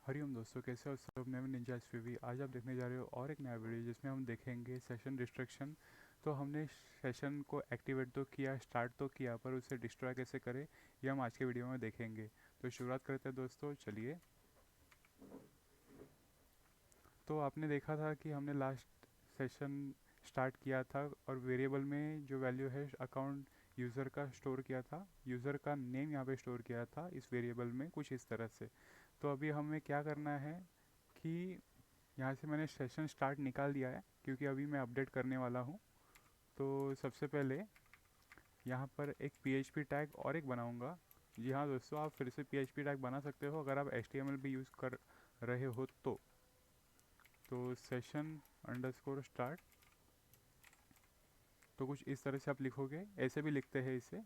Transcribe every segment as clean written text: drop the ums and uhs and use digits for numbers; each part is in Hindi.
हरिओम दोस्तों, कैसे हो सब। मैं निंजा एसपीवी। आज आप देखने जा रहे हो और एक नया वीडियो जिसमें हम देखेंगे सेशन डिस्ट्रक्शन। तो हमने सेशन को एक्टिवेट तो किया, स्टार्ट तो किया, पर उसे डिस्ट्रॉय कैसे करें ये हम आज के वीडियो में देखेंगे। तो शुरुआत करते हैं दोस्तों, चलिए। तो आपने देखा था कि हमने लास्ट सेशन स्टार्ट किया था और वेरिएबल में जो वैल्यू है अकाउंट यूज़र का स्टोर किया था, यूज़र का नेम यहाँ पे स्टोर किया था इस वेरिएबल में कुछ इस तरह से। तो अभी हमें क्या करना है कि यहाँ से मैंने सेशन स्टार्ट निकाल दिया है क्योंकि अभी मैं अपडेट करने वाला हूँ। तो सबसे पहले यहाँ पर एक PHP टैग और एक बनाऊँगा। जी हाँ दोस्तों, आप फिर से PHP टैग बना सकते हो अगर आप HTML भी यूज़ कर रहे हो तो सेशन अंडरस्कोर स्टार्ट। तो कुछ इस तरह से आप लिखोगे, ऐसे भी लिखते हैं इसे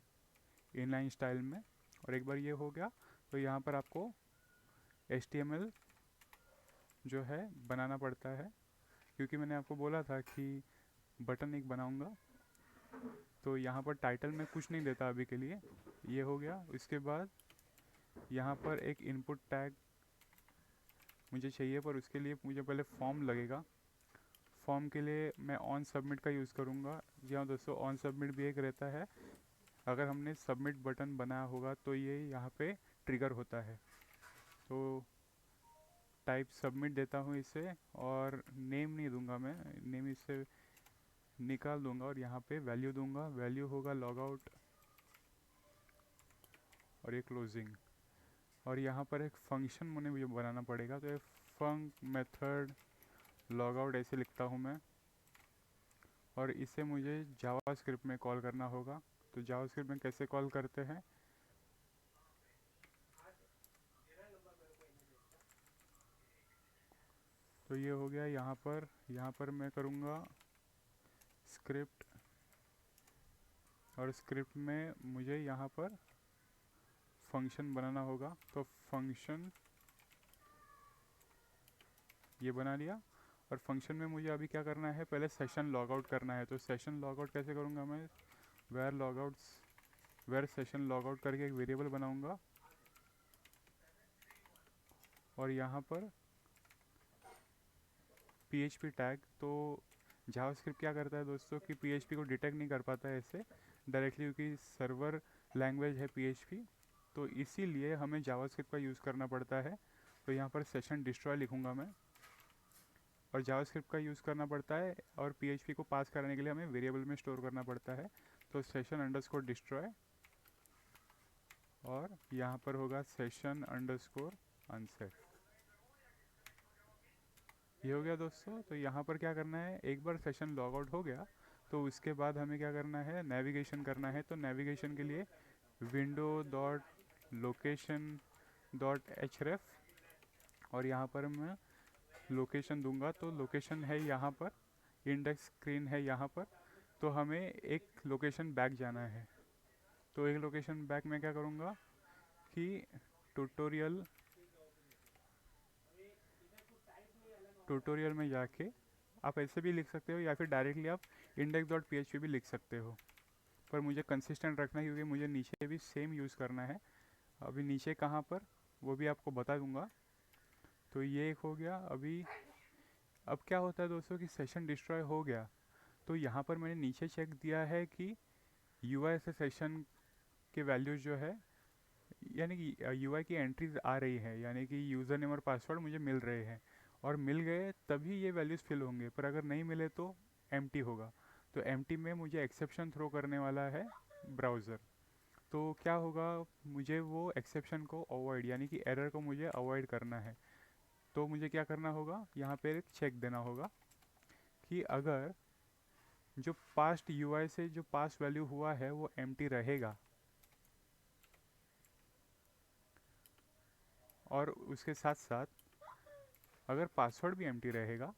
इनलाइन स्टाइल में। और एक बार ये हो गया तो यहाँ पर आपको HTML जो है बनाना पड़ता है, क्योंकि मैंने आपको बोला था कि बटन एक बनाऊंगा। तो यहाँ पर टाइटल में कुछ नहीं देता अभी के लिए। ये हो गया। इसके बाद यहाँ पर एक इनपुट टैग मुझे चाहिए, पर उसके लिए मुझे पहले फॉर्म लगेगा। फॉर्म के लिए मैं ऑन सबमिट का यूज़ करूँगा। जी हाँ दोस्तों, ऑन सबमिट भी एक रहता है। अगर हमने सबमिट बटन बनाया होगा तो ये यहाँ पे ट्रिगर होता है। तो टाइप सबमिट देता हूँ इसे, और नेम नहीं दूंगा, मैं नेम इससे निकाल दूंगा और यहाँ पे वैल्यू दूंगा। वैल्यू होगा लॉग आउट और ये क्लोजिंग। और यहाँ पर एक फंक्शन मुझे बनाना पड़ेगा, तो ये फंक मेथड लॉग आउट ऐसे लिखता हूँ मैं। और इसे मुझे जावास्क्रिप्ट में कॉल करना होगा। तो जावास्क्रिप्ट में कैसे कॉल करते हैं, तो ये हो गया। यहाँ पर मैं करूँगा स्क्रिप्ट, और स्क्रिप्ट में मुझे यहाँ पर फंक्शन बनाना होगा। तो फंक्शन ये बना लिया। और फंक्शन में मुझे अभी क्या करना है, पहले सेशन लॉग आउट करना है। तो सेशन लॉग आउट कैसे करूँगा मैं, where logouts, where session log out करके एक वेरिएबल बनाऊँगा। और यहाँ पर PHP टैग। तो जावास्क्रिप्ट क्या करता है दोस्तों कि PHP को डिटेक्ट नहीं कर पाता है ऐसे डायरेक्टली, क्योंकि सर्वर लैंग्वेज है PHP। तो इसीलिए हमें जावास्क्रिप्ट का यूज़ करना पड़ता है। तो यहाँ पर सेशन डिस्ट्रॉय लिखूँगा मैं, और जावास्क्रिप्ट का यूज़ करना पड़ता है। और PHP को पास करने के लिए हमें वेरिएबल में स्टोर करना पड़ता है। तो सेशन अंडरस्कोर डिस्ट्रॉय, और यहाँ पर होगा सेशन अंडरस्कोर अनसेट। ये हो गया दोस्तों। तो यहाँ पर क्या करना है, एक बार सेशन लॉग आउट हो गया तो उसके बाद हमें क्या करना है, नेविगेशन करना है। तो नेविगेशन के लिए window dot location dot href, और यहाँ पर मैं लोकेशन दूंगा। तो लोकेशन है यहाँ पर, इंडेक्स स्क्रीन है यहाँ पर। तो हमें एक लोकेशन बैक जाना है। तो एक लोकेशन बैक में क्या करूँगा कि ट्यूटोरियल ट्यूटोरियल में जाके, आप ऐसे भी लिख सकते हो या फिर डायरेक्टली आप इंडेक्स डॉट PHP भी लिख सकते हो। पर मुझे कंसिस्टेंट रखना है क्योंकि मुझे नीचे भी सेम यूज़ करना है। अभी नीचे कहाँ पर वो भी आपको बता दूंगा। तो ये एक हो गया अभी। अब क्या होता है दोस्तों कि सेशन डिस्ट्रॉय हो गया, तो यहाँ पर मैंने नीचे चेक दिया है कि UI से सेशन के वैल्यूज़ जो है, यानी कि UI की एंट्रीज आ रही है, यानी कि यूज़र नेम और पासवर्ड मुझे मिल रहे हैं। और मिल गए तभी ये वैल्यूज़ फिल होंगे, पर अगर नहीं मिले तो एम्प्टी होगा। तो एम्प्टी में मुझे एक्सेप्शन थ्रो करने वाला है ब्राउज़र। तो क्या होगा, मुझे वो एक्सेप्शन को अवॉइड, यानी कि एरर को मुझे अवॉइड करना है। तो मुझे क्या करना होगा, यहाँ पे एक चेक देना होगा कि अगर जो पास्ट UI से जो पास वैल्यू हुआ है वो एम्प्टी रहेगा, और उसके साथ साथ अगर पासवर्ड भी एम्प्टी रहेगा,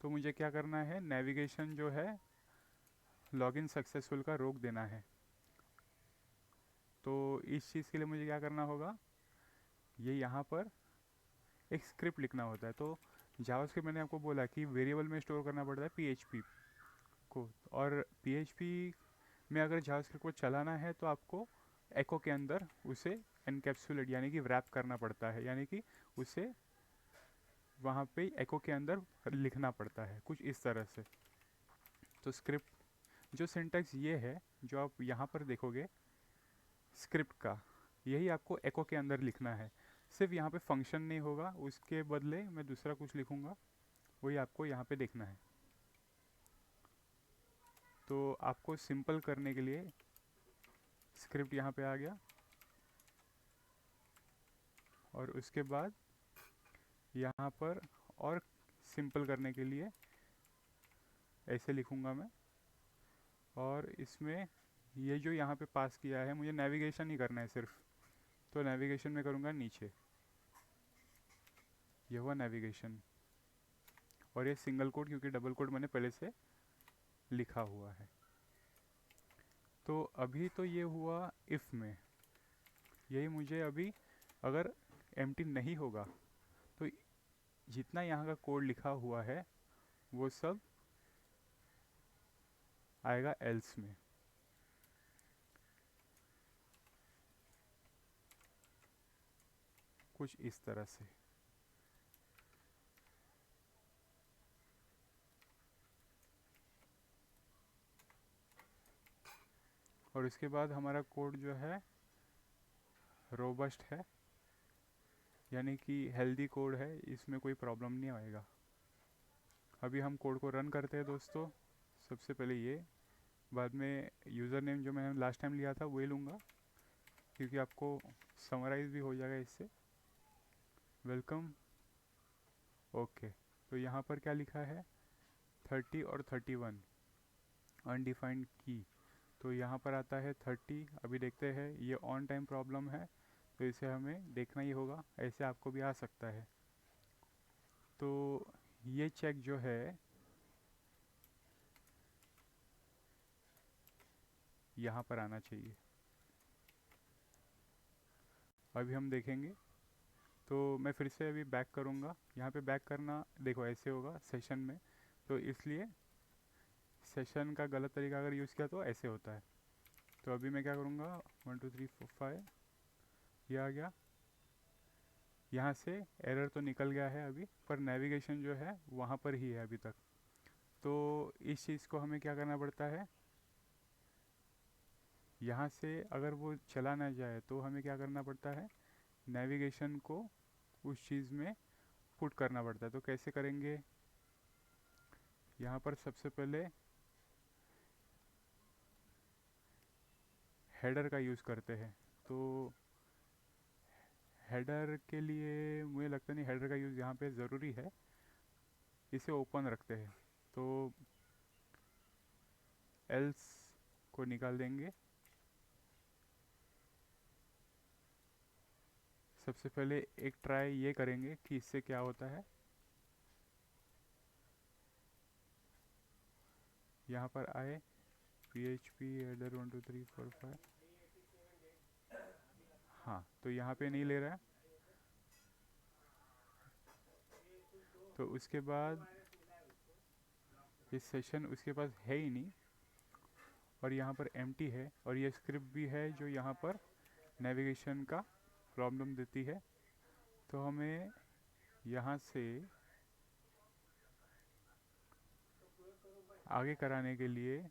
तो मुझे क्या करना है, नेविगेशन जो है लॉगिन सक्सेसफुल का रोक देना है। तो इस चीज़ के लिए मुझे क्या करना होगा, ये यहाँ पर एक स्क्रिप्ट लिखना होता है। तो जावास्क्रिप्ट मैंने आपको बोला कि वेरिएबल में स्टोर करना पड़ता है PHP को, और PHP में अगर जावास्क्रिप्ट को चलाना है तो आपको एको के अंदर उसे एनकैप्सुलेट यानी कि रैप करना पड़ता है, यानी कि उसे वहाँ पे एको के अंदर लिखना पड़ता है कुछ इस तरह से। तो स्क्रिप्ट जो सिंटैक्स ये है जो आप यहाँ पर देखोगे स्क्रिप्ट का, यही आपको एको के अंदर लिखना है। सिर्फ यहाँ पे फंक्शन नहीं होगा, उसके बदले मैं दूसरा कुछ लिखूँगा, वही आपको यहाँ पे देखना है। तो आपको सिंपल करने के लिए स्क्रिप्ट यहाँ पे आ गया, और उसके बाद यहाँ पर और सिंपल करने के लिए ऐसे लिखूँगा मैं। और इसमें ये जो यहाँ पे पास किया है, मुझे नेविगेशन ही करना है सिर्फ, तो नेविगेशन में करूँगा नीचे, ये हुआ नेविगेशन। और ये सिंगल कोड क्योंकि डबल कोड मैंने पहले से लिखा हुआ है। तो अभी तो ये हुआ इफ़ में, यही मुझे अभी अगर एम्प्टी नहीं होगा तो जितना यहाँ का कोड लिखा हुआ है वो सब आएगा एल्स में। कुछ इस तरह से। और इसके बाद हमारा कोड जो है रोबस्ट है, यानी कि हेल्दी कोड है, इसमें कोई प्रॉब्लम नहीं आएगा। अभी हम कोड को रन करते हैं दोस्तों। सबसे पहले ये, बाद में यूज़र नेम जो मैंने लास्ट टाइम लिया था वही लूँगा क्योंकि आपको समराइज़ भी हो जाएगा इससे। Welcome, okay. तो यहाँ पर क्या लिखा है 30 और 31 अनडिफाइंड की, तो यहाँ पर आता है 30। अभी देखते हैं, ये ऑन टाइम प्रॉब्लम है तो इसे हमें देखना ही होगा, ऐसे आपको भी आ सकता है। तो ये चेक जो है यहाँ पर आना चाहिए। अभी हम देखेंगे। तो मैं फिर से अभी बैक करूँगा, यहाँ पे बैक करना देखो ऐसे होगा सेशन में, तो इसलिए सेशन का गलत तरीका अगर यूज़ किया तो ऐसे होता है। तो अभी मैं क्या करूँगा 1 2 3 4 5 ये आ गया। यहाँ से एरर तो निकल गया है अभी, पर नेविगेशन जो है वहाँ पर ही है अभी तक। तो इस चीज़ को हमें क्या करना पड़ता है, यहाँ से अगर वो चला ना जाए तो हमें क्या करना पड़ता है, नेविगेशन को उस चीज़ में पुट करना पड़ता है। तो कैसे करेंगे, यहाँ पर सबसे पहले हेडर का यूज़ करते हैं। तो हेडर के लिए मुझे लगता नहीं हेडर का यूज़ यहाँ पे ज़रूरी है, इसे ओपन रखते हैं। तो एल्स को निकाल देंगे। सबसे पहले एक ट्राई ये करेंगे कि इससे क्या होता है। यहाँ पर आए PHP हेडर 1 2 3 4 5, हाँ तो यहाँ पे नहीं ले रहा है। तो उसके बाद इस सेशन उसके पास है ही नहीं, और यहाँ पर एम्प्टी है, और ये स्क्रिप्ट भी है जो यहाँ पर नेविगेशन का प्रॉब्लम देती है। तो हमें यहाँ से आगे कराने के लिए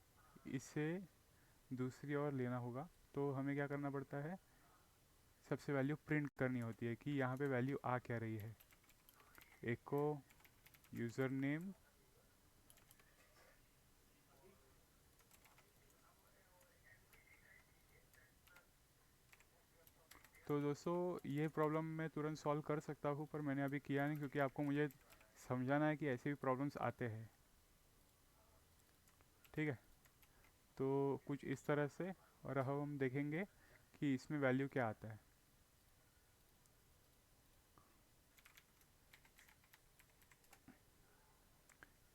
इसे दूसरी ओर लेना होगा। तो हमें क्या करना पड़ता है, सबसे वैल्यू प्रिंट करनी होती है कि यहाँ पे वैल्यू आ क्या रही है। एको यूज़र नेम तो दोस्तों ये प्रॉब्लम मैं तुरंत सॉल्व कर सकता हूँ, पर मैंने अभी किया नहीं क्योंकि आपको मुझे समझाना है कि ऐसे भी प्रॉब्लम्स आते हैं। ठीक है, तो कुछ इस तरह से, और अब हम देखेंगे कि इसमें वैल्यू क्या आता है।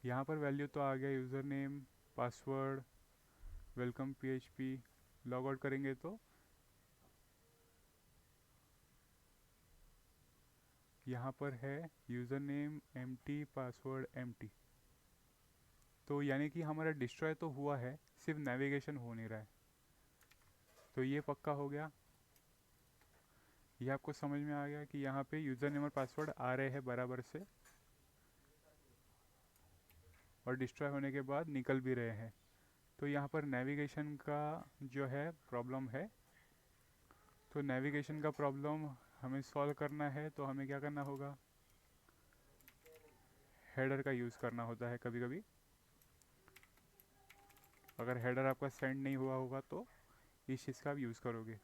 यहाँ पर वैल्यू तो आ गया user name, password, welcome PHP। Log out करेंगे तो यहाँ पर है user name empty, password empty. तो यानी कि हमारा डिस्ट्रॉय तो हुआ है, सिर्फ नेविगेशन हो नहीं रहा है। तो ये पक्का हो गया। ये आपको समझ में आ गया कि यहाँ पे यूज़र नेम और पासवर्ड आ रहे हैं बराबर से और डिस्ट्रॉय होने के बाद निकल भी रहे हैं। तो यहाँ पर नेविगेशन का जो है प्रॉब्लम है। तो नेविगेशन का प्रॉब्लम हमें सॉल्व करना है तो हमें क्या करना होगा, हेडर का यूज़ करना होता है कभी कभी। अगर हेडर आपका सेंड नहीं हुआ होगा तो इस चीज़ का आप यूज़ करोगे।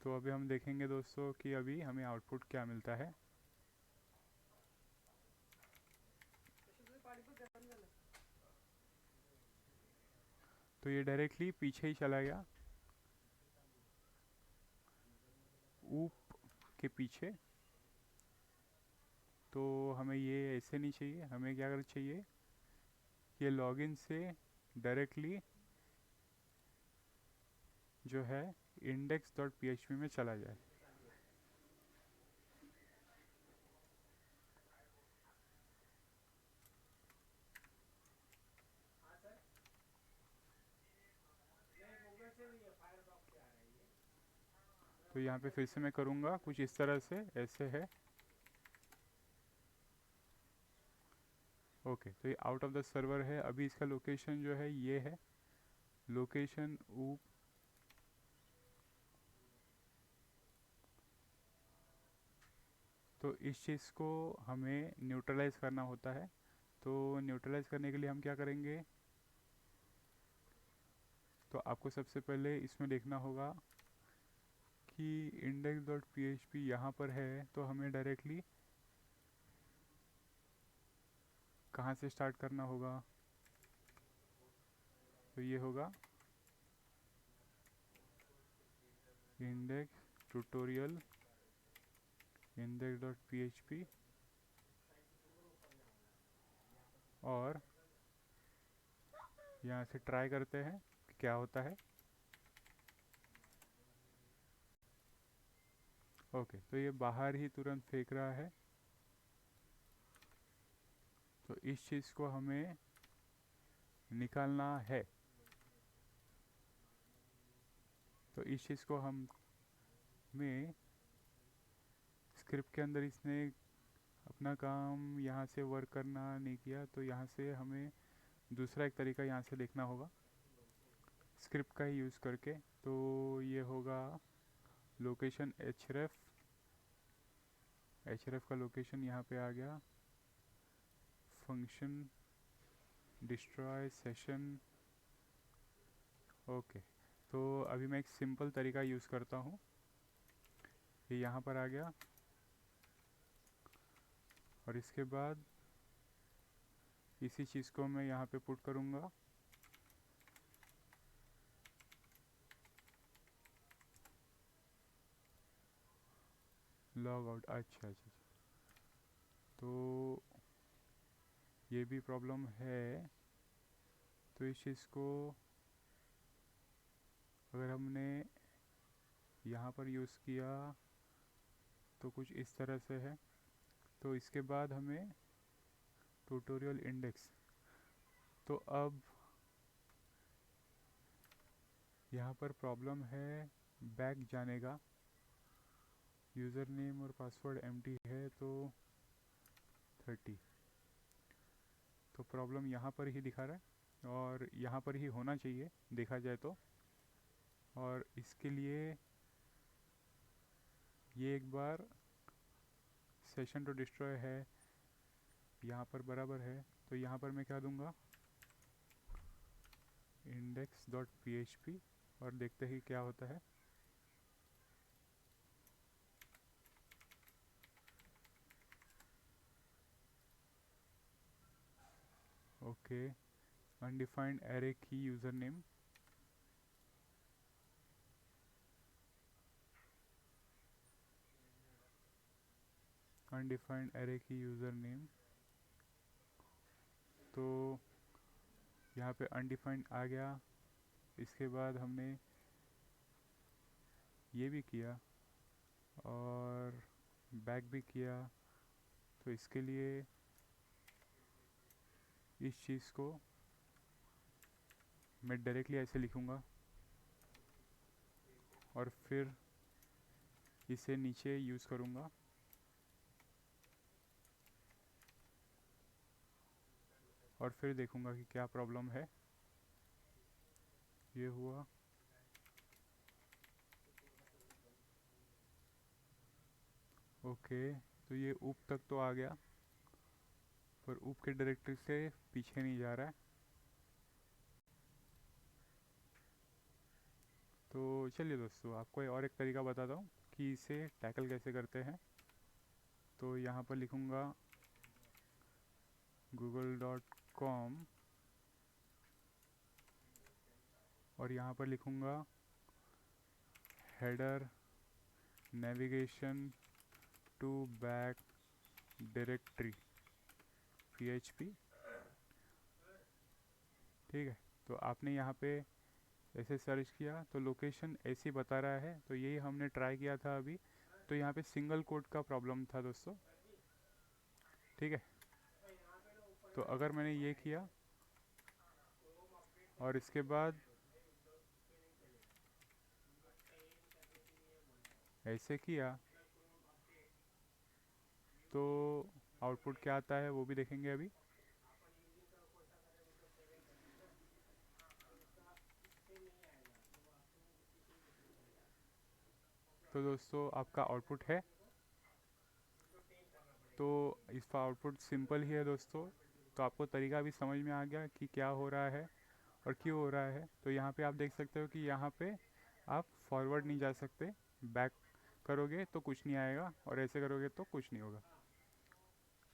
तो अभी हम देखेंगे दोस्तों कि अभी हमें आउटपुट क्या मिलता है। तो ये डायरेक्टली पीछे ही चला गया, ऊप के पीछे। तो हमें ये ऐसे नहीं चाहिए, हमें क्या करना चाहिए, ये लॉगिन से डायरेक्टली जो है index.php में चला जाए। तो यहाँ पे फिर से मैं करूँगा कुछ इस तरह से, ऐसे है। ओके, तो ये आउट ऑफ द सर्वर है। अभी इसका लोकेशन जो है ये है, लोकेशन ऊप। तो इस चीज़ को हमें न्यूट्रलाइज करना होता है। तो न्यूट्रलाइज करने के लिए हम क्या करेंगे, तो आपको सबसे पहले इसमें देखना होगा कि index.php यहाँ पर है। तो हमें डायरेक्टली कहाँ से स्टार्ट करना होगा, तो ये होगा index tutorial index.php और यहाँ से ट्राई करते हैं कि क्या होता है। ओके, तो ये बाहर ही तुरंत फेंक रहा है। तो इस चीज़ को हमें निकालना है। तो इस चीज़ को हमें स्क्रिप्ट के अंदर इसने अपना काम यहाँ से वर्क करना नहीं किया, तो यहाँ से हमें दूसरा एक तरीका यहाँ से देखना होगा स्क्रिप्ट का ही यूज़ करके। तो ये होगा लोकेशन href का लोकेशन यहाँ पे आ गया, फंक्शन डिस्ट्रॉय सेशन। ओके, तो अभी मैं एक सिंपल तरीका यूज़ करता हूँ। ये यहाँ पर आ गया और इसके बाद इसी चीज़ को मैं यहाँ पे पुट करूँगा। लॉग आउट, अच्छा अच्छा। तो ये भी प्रॉब्लम है। तो इस चीज़ को अगर हमने यहाँ पर यूज़ किया तो कुछ इस तरह से है। तो इसके बाद हमें ट्यूटोरियल इंडेक्स, तो अब यहाँ पर प्रॉब्लम है बैक जाने का। यूज़र नेम और पासवर्ड एम्प्टी है तो 30। तो प्रॉब्लम यहाँ पर ही दिखा रहा है और यहाँ पर ही होना चाहिए देखा जाए तो। और इसके लिए ये एक बार सेशन टू डिस्ट्रॉय है, यहाँ पर बराबर है। तो यहाँ पर मैं क्या दूंगा, index.php, और देखते ही क्या होता है। ओके, अनडिफाइंड एरे की यूज़र नेम। अनडिफाइंड एरे की यूज़र नेम, तो यहाँ पे अनडिफाइंड आ गया। इसके बाद हमने ये भी किया और बैक भी किया। तो इसके लिए इस चीज़ को मैं डायरेक्टली ऐसे लिखूँगा और फिर इसे नीचे यूज़ करूँगा। और फिर देखूँगा कि क्या प्रॉब्लम है। ये हुआ। ओके, तो ये ऊप तक तो आ गया, पर ऊप के डायरेक्टरी से पीछे नहीं जा रहा है। तो चलिए दोस्तों, आपको और एक तरीका बताता हूँ कि इसे टैकल कैसे करते हैं। तो यहाँ पर लिखूँगा google.com और यहाँ पर लिखूँगा header navigation to back directory php। ठीक है, तो आपने यहाँ पे ऐसे सर्च किया तो लोकेशन ऐसी बता रहा है, तो यही हमने ट्राई किया था अभी। तो यहाँ पे सिंगल कोड का प्रॉब्लम था दोस्तों। ठीक है, तो अगर मैंने ये किया और इसके बाद ऐसे किया तो आउटपुट क्या आता है वो भी देखेंगे अभी। तो दोस्तों आपका आउटपुट है। तो इसका आउटपुट सिंपल ही है दोस्तों। तो आपको तरीका भी समझ में आ गया कि क्या हो रहा है और क्यों हो रहा है। तो यहाँ पे आप देख सकते हो कि यहाँ पे आप फॉरवर्ड नहीं जा सकते, बैक करोगे तो कुछ नहीं आएगा और ऐसे करोगे तो कुछ नहीं होगा।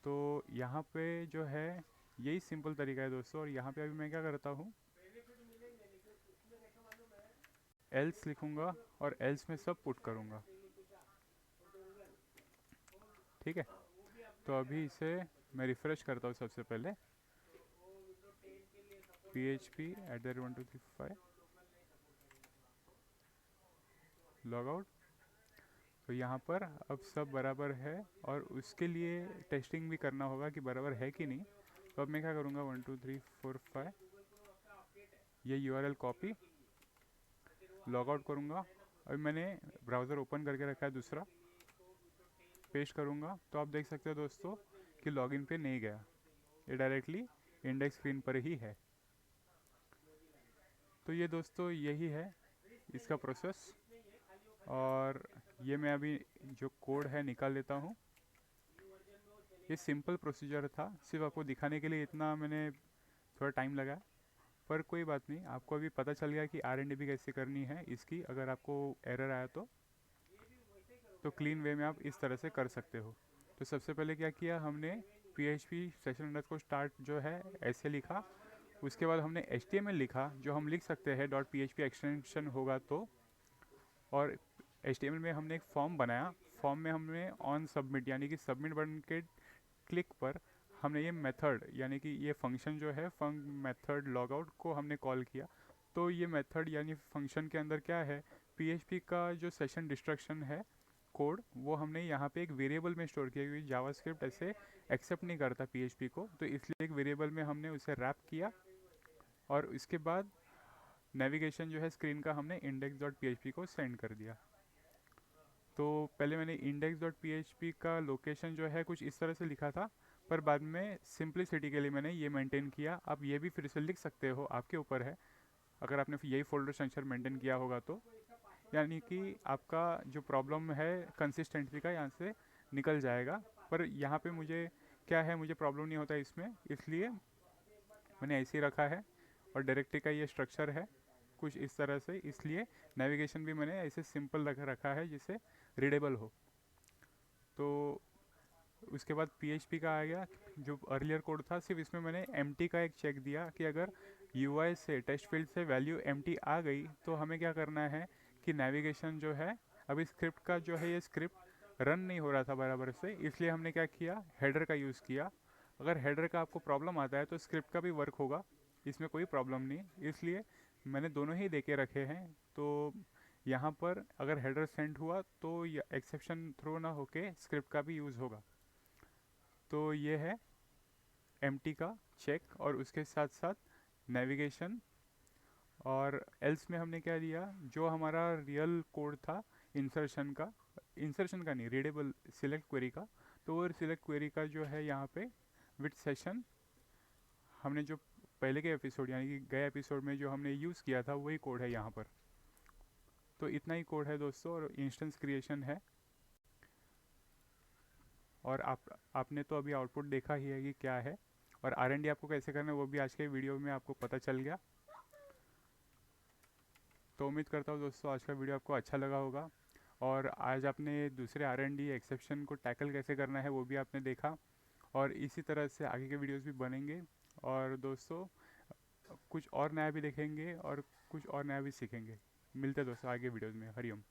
तो यहाँ पे जो है यही सिंपल तरीका है दोस्तों। और यहाँ पे अभी मैं क्या करता हूँ, एल्स लिखूँगा और एल्स में सब पुट करूँगा। ठीक है, तो अभी इसे मैं रिफ़्रेश करता हूँ। सबसे पहले php@1235 लॉग आउट। तो यहाँ पर अब सब बराबर है और उसके लिए टेस्टिंग भी करना होगा कि बराबर है कि नहीं। तो अब मैं क्या करूँगा, 1 2 3 4 5 ये URL कॉपी, लॉग आउट करूँगा। अभी मैंने ब्राउज़र ओपन करके रखा है दूसरा, पेस्ट करूँगा। तो आप देख सकते हो दोस्तों कि लॉगिन पे नहीं गया, ये डायरेक्टली इंडेक्स स्क्रीन पर ही है। तो ये दोस्तों यही है इसका प्रोसेस। और ये मैं अभी जो कोड है निकाल लेता हूँ। ये सिंपल प्रोसीजर था, सिर्फ आपको दिखाने के लिए इतना मैंने थोड़ा टाइम लगा। पर कोई बात नहीं, आपको अभी पता चल गया कि R&D कैसे करनी है इसकी। अगर आपको एरर आया तो क्लीन वे में आप इस तरह से कर सकते हो। तो सबसे पहले क्या किया हमने, PHP सेशन अंडरस्कोर स्टार्ट जो है ऐसे लिखा। उसके बाद हमने HTML लिखा, जो हम लिख सकते हैं .php एक्सटेंशन होगा तो। और HTML में हमने एक फॉर्म बनाया। फॉर्म में हमने ऑन सबमिट यानी कि सबमिट बटन के क्लिक पर हमने ये मेथड यानी कि ये फंक्शन जो है फंक मेथड लॉगआउट को हमने कॉल किया। तो ये मेथड यानी फंक्शन के अंदर क्या है, PHP का जो सेशन डिस्ट्रक्शन है कोड, वो हमने यहाँ पे एक वेरिएबल में स्टोर किया, क्योंकि जावास्क्रिप्ट ऐसे एक्सेप्ट नहीं करता PHP को। तो इसलिए एक वेरिएबल में हमने उसे रैप किया और इसके बाद नेविगेशन जो है स्क्रीन का हमने index.php को सेंड कर दिया। तो पहले मैंने index.php का लोकेशन जो है कुछ इस तरह से लिखा था, पर बाद में सिंप्लिसिटी के लिए मैंने ये मेंटेन किया। आप ये भी फिर से लिख सकते हो, आपके ऊपर है। अगर आपने यही फोल्डर स्ट्रक्चर मेंटेन किया होगा तो यानी कि आपका जो प्रॉब्लम है कंसिस्टेंसी का यहाँ से निकल जाएगा। पर यहाँ पे मुझे क्या है, मुझे प्रॉब्लम नहीं होता इसमें, इसलिए मैंने ऐसे ही रखा है। और डायरेक्टरी का ये स्ट्रक्चर है कुछ इस तरह से, इसलिए नेविगेशन भी मैंने ऐसे सिंपल रखा है जिससे रीडेबल हो। तो उसके बाद PHP का आ गया, जो अर्लियर कोड था सिर्फ इसमें मैंने empty का एक चेक दिया कि अगर UI से टेक्स्ट फील्ड से वैल्यू empty आ गई तो हमें क्या करना है कि नेविगेशन जो है, अभी स्क्रिप्ट का जो है ये स्क्रिप्ट रन नहीं हो रहा था बराबर से, इसलिए हमने क्या किया, हेडर का यूज़ किया। अगर हेडर का आपको प्रॉब्लम आता है तो स्क्रिप्ट का भी वर्क होगा, इसमें कोई प्रॉब्लम नहीं। इसलिए मैंने दोनों ही दे के रखे हैं। तो यहाँ पर अगर हेडर सेंड हुआ तो एक्सेप्शन थ्रो ना होके स्क्रिप्ट का भी यूज़ होगा। तो ये है एम्प्टी का चेक और उसके साथ साथ नेविगेशन। और एल्स में हमने क्या दिया, जो हमारा रियल कोड था इंसर्शन का नहीं, रीडेबल सिलेक्ट क्वेरी का, तो वो सिलेक्ट क्वेरी का जो है यहाँ पे विथ सेशन हमने जो पहले के एपिसोड यानी कि गए एपिसोड में जो हमने यूज़ किया था वही कोड है यहाँ पर। तो इतना ही कोड है दोस्तों, और इंस्टेंस क्रिएशन है। और आपने तो अभी आउटपुट देखा ही है कि क्या है, और R&D आपको कैसे करना है वो भी आज के वीडियो में आपको पता चल गया। तो उम्मीद करता हूँ दोस्तों आज का वीडियो आपको अच्छा लगा होगा, और आज आपने दूसरे R&D एक्सेप्शन को टैकल कैसे करना है वो भी आपने देखा, और इसी तरह से आगे के वीडियोस भी बनेंगे। और दोस्तों कुछ और नया भी देखेंगे और कुछ और नया भी सीखेंगे। मिलते हैं दोस्तों आगे वीडियोस में। हरिओम।